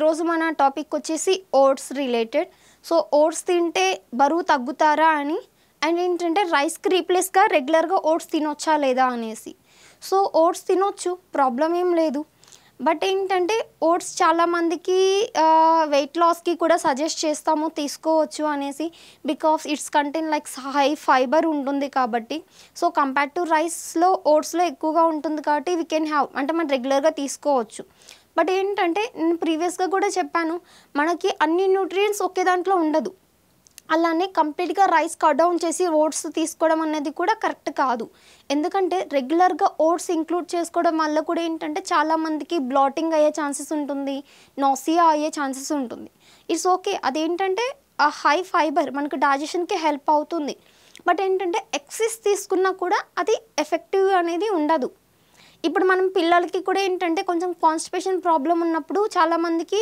ఈరోజు మన టాపిక్ వచ్చేసి ఓట్స్ రిలేటెడ్. సో ఓట్స్ తింటే బరువు తగ్గుతారా అని, అండ్ ఏంటంటే రైస్కి రీప్లేస్గా రెగ్యులర్గా ఓట్స్ తినొచ్చా లేదా అనేసి. సో ఓట్స్ తినొచ్చు, ప్రాబ్లం ఏం లేదు. బట్ ఏంటంటే ఓట్స్ చాలామందికి వెయిట్ లాస్కి కూడా సజెస్ట్ చేస్తాము తీసుకోవచ్చు అనేసి, because it's content like high fibre ఉంటుంది కాబట్టి. సో కంపేర్ టు రైస్లో ఓట్స్లో ఎక్కువగా ఉంటుంది కాబట్టి వీ కెన్ హ్యావ్, అంటే మనం రెగ్యులర్గా తీసుకోవచ్చు. బట్ ఏంటంటే నేను ప్రీవియస్గా కూడా చెప్పాను, మనకి అన్ని న్యూట్రియంట్స్ ఒకే దాంట్లో ఉండదు. అలానే కంప్లీట్గా రైస్ కట్ డౌన్ చేసి ఓట్స్ తీసుకోవడం అనేది కూడా కరెక్ట్ కాదు. ఎందుకంటే రెగ్యులర్గా ఓట్స్ ఇంక్లూడ్ చేసుకోవడం వల్ల కూడా ఏంటంటే చాలామందికి బ్లాటింగ్ అయ్యే ఛాన్సెస్ ఉంటుంది, నాసియా అయ్యే ఛాన్సెస్ ఉంటుంది. ఇట్స్ ఓకే, అదేంటంటే ఆ హై ఫైబర్ మనకు డైజెషన్కి హెల్ప్ అవుతుంది. బట్ ఏంటంటే ఎక్సెస్ తీసుకున్నా కూడా అది ఎఫెక్టివ్ అనేది ఉండదు. ఇప్పుడు మనం పిల్లలకి కూడా ఏంటంటే కొంచెం కాన్స్టిపేషన్ ప్రాబ్లం ఉన్నప్పుడు చాలామందికి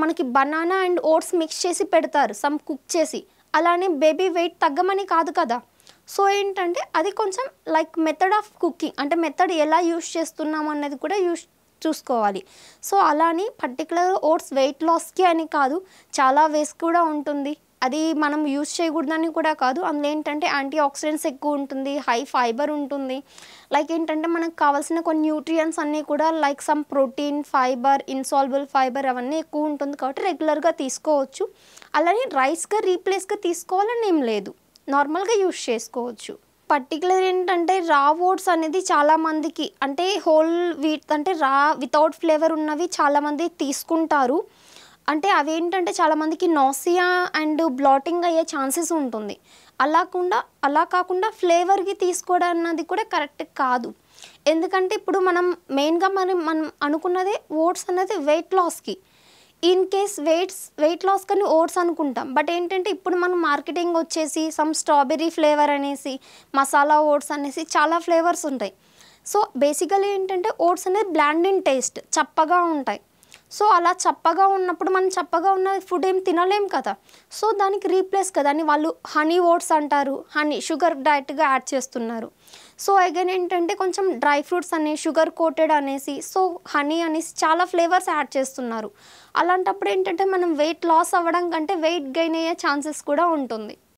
మనకి బనానా అండ్ ఓట్స్ మిక్స్ చేసి పెడతారు, సమ్ కుక్ చేసి. అలానే బేబీ వెయిట్ తగ్గమని కాదు కదా. సో ఏంటంటే అది కొంచెం లైక్ మెథడ్ ఆఫ్ కుకింగ్, అంటే మెథడ్ ఎలా యూస్ చేస్తున్నాం అన్నది కూడా చూసుకోవాలి. సో అలానే పర్టికులర్ ఓట్స్ వెయిట్ లాస్కి అని కాదు, చాలా వేస్ కూడా ఉంటుంది. అది మనం యూస్ చేయకూడదని కూడా కాదు. అందులో ఏంటంటే యాంటీ ఆక్సిడెంట్స్ ఎక్కువ ఉంటుంది, హై ఫైబర్ ఉంటుంది. లైక్ ఏంటంటే మనకు కావాల్సిన కొన్ని న్యూట్రియంట్స్ అన్నీ కూడా like some protein, fibre, insoluble fibre అవన్నీ ఎక్కువ ఉంటుంది కాబట్టి రెగ్యులర్గా తీసుకోవచ్చు. అలానే రైస్గా రీప్లేస్గా తీసుకోవాలని ఏం లేదు, నార్మల్గా యూస్ చేసుకోవచ్చు. పర్టికులర్ ఏంటంటే రా ఓట్స్ అనేది చాలామందికి, అంటే హోల్ వీట్ అంటే రా వితౌట్ ఫ్లేవర్ ఉన్నవి చాలామంది తీసుకుంటారు. అంటే అవేంటంటే చాలామందికి నాసియా అండ్ బ్లాటింగ్ అయ్యే ఛాన్సెస్ ఉంటుంది. అలా కాకుండా ఫ్లేవర్కి తీసుకోవడం అన్నది కూడా కరెక్ట్ కాదు. ఎందుకంటే ఇప్పుడు మనం మెయిన్గా మనం అనుకున్నదే ఓట్స్ అనేది వెయిట్ లాస్కి. ఇన్ కేస్ వెయిట్ లాస్ కానీ ఓట్స్ అనుకుంటాం. బట్ ఏంటంటే ఇప్పుడు మనం మార్కెటింగ్ వచ్చేసి సమ్ స్ట్రాబెర్రీ ఫ్లేవర్ అనేసి, మసాలా ఓట్స్ అనేసి చాలా ఫ్లేవర్స్ ఉంటాయి. సో బేసికలీ ఏంటంటే ఓట్స్ అనేది బ్లాండ్ ఇన్ టేస్ట్, చప్పగా ఉంటాయి. సో అలా చప్పగా ఉన్నప్పుడు మనం చప్పగా ఉన్న ఫుడ్ ఏం తినలేం కదా. సో దానికి రీప్లేస్ కదా అని వాళ్ళు హనీ ఓట్స్ అంటారు, హనీ షుగర్ డైరెక్ట్గా యాడ్ చేస్తున్నారు. సో అగైన్ ఏంటంటే కొంచెం డ్రై ఫ్రూట్స్ అనే షుగర్ కోటెడ్ అనేసి, సో హనీ అనేసి చాలా ఫ్లేవర్స్ యాడ్ చేస్తున్నారు. అలాంటప్పుడు ఏంటంటే మనం వెయిట్ లాస్ అవ్వడం కంటే వెయిట్ గెయిన్ అయ్యే ఛాన్సెస్ కూడా ఉంటుంది.